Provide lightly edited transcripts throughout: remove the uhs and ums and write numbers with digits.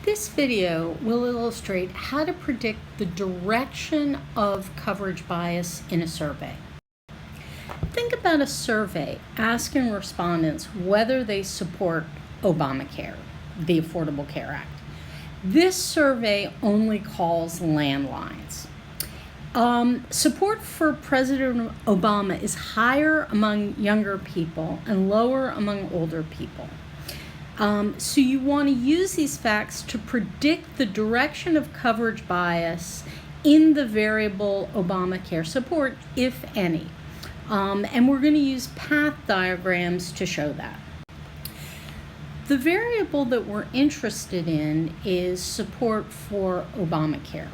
This video will illustrate how to predict the direction of coverage bias in a survey. Think about a survey asking respondents whether they support Obamacare, the Affordable Care Act. This survey only calls landlines. Support for President Obama is higher among younger people and lower among older people. So you want to use these facts to predict the direction of coverage bias in the variable Obamacare support, if any. And we're going to use path diagrams to show that. The variable that we're interested in is support for Obamacare.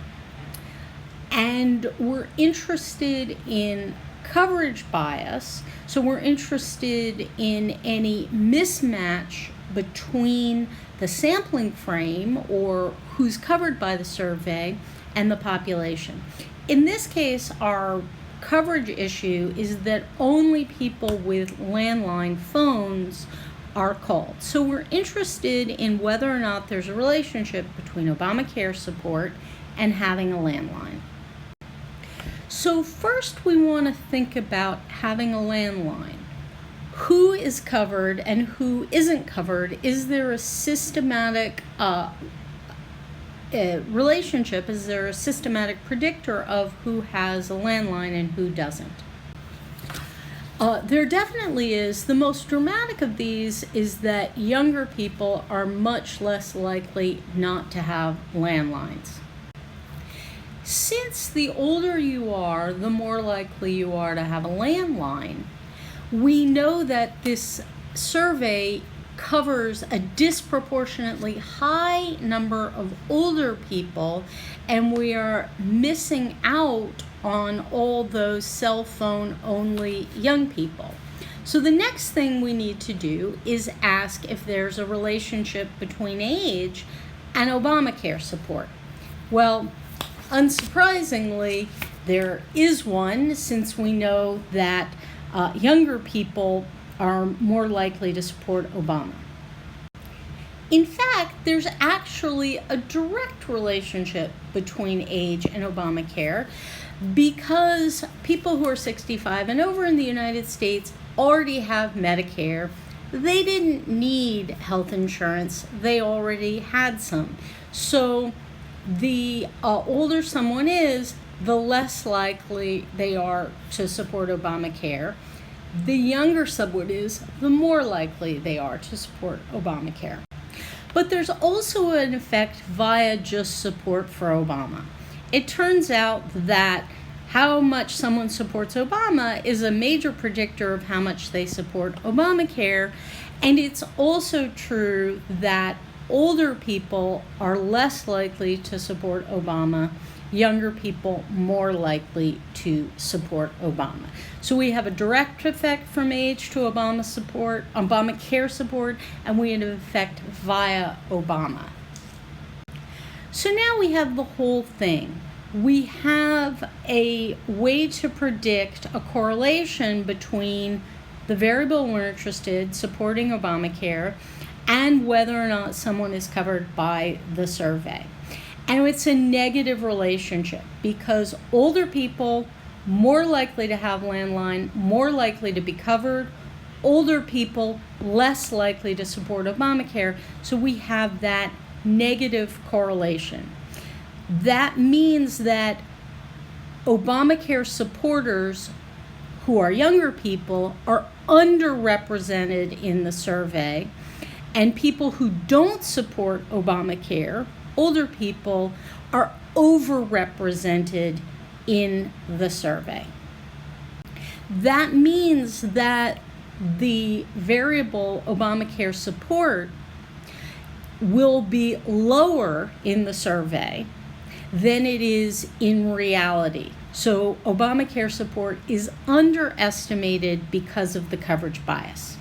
And we're interested in coverage bias, so we're interested in any mismatch between the sampling frame, or who's covered by the survey, and the population. In this case, our coverage issue is that only people with landline phones are called. So we're interested in whether or not there's a relationship between Obamacare support and having a landline. So first we want to think about having a landline. Who is covered and who isn't covered? Is there a systematic relationship? Is there a systematic predictor of who has a landline and who doesn't? There definitely is. The most dramatic of these is that younger people are much less likely not to have landlines. Since the older you are, the more likely you are to have a landline, we know that this survey covers a disproportionately high number of older people, and we are missing out on all those cell phone only young people. So the next thing we need to do is ask if there's a relationship between age and Obamacare support. Well, unsurprisingly, there is one, since we know that younger people are more likely to support Obama. In fact, there's actually a direct relationship between age and Obamacare, because people who are 65 and over in the United States already have Medicare. They didn't need health insurance. They already had some. So the older someone is, the less likely they are to support Obamacare. The younger someone is, the more likely they are to support Obamacare. But there's also an effect via just support for Obama. It turns out that how much someone supports Obama is a major predictor of how much they support Obamacare, and it's also true that older people are less likely to support Obama, younger people more likely to support Obama. So we have a direct effect from age to Obamacare support, and we have an effect via Obama. So now we have the whole thing. We have a way to predict a correlation between the variable we're interested, supporting Obamacare, and whether or not someone is covered by the survey. And it's a negative relationship, because older people more likely to have landline, more likely to be covered, older people less likely to support Obamacare. So we have that negative correlation. That means that Obamacare supporters who are younger people are underrepresented in the survey, and people who don't support Obamacare, older people, are overrepresented in the survey. That means that the variable Obamacare support will be lower in the survey than it is in reality. So Obamacare support is underestimated because of the coverage bias.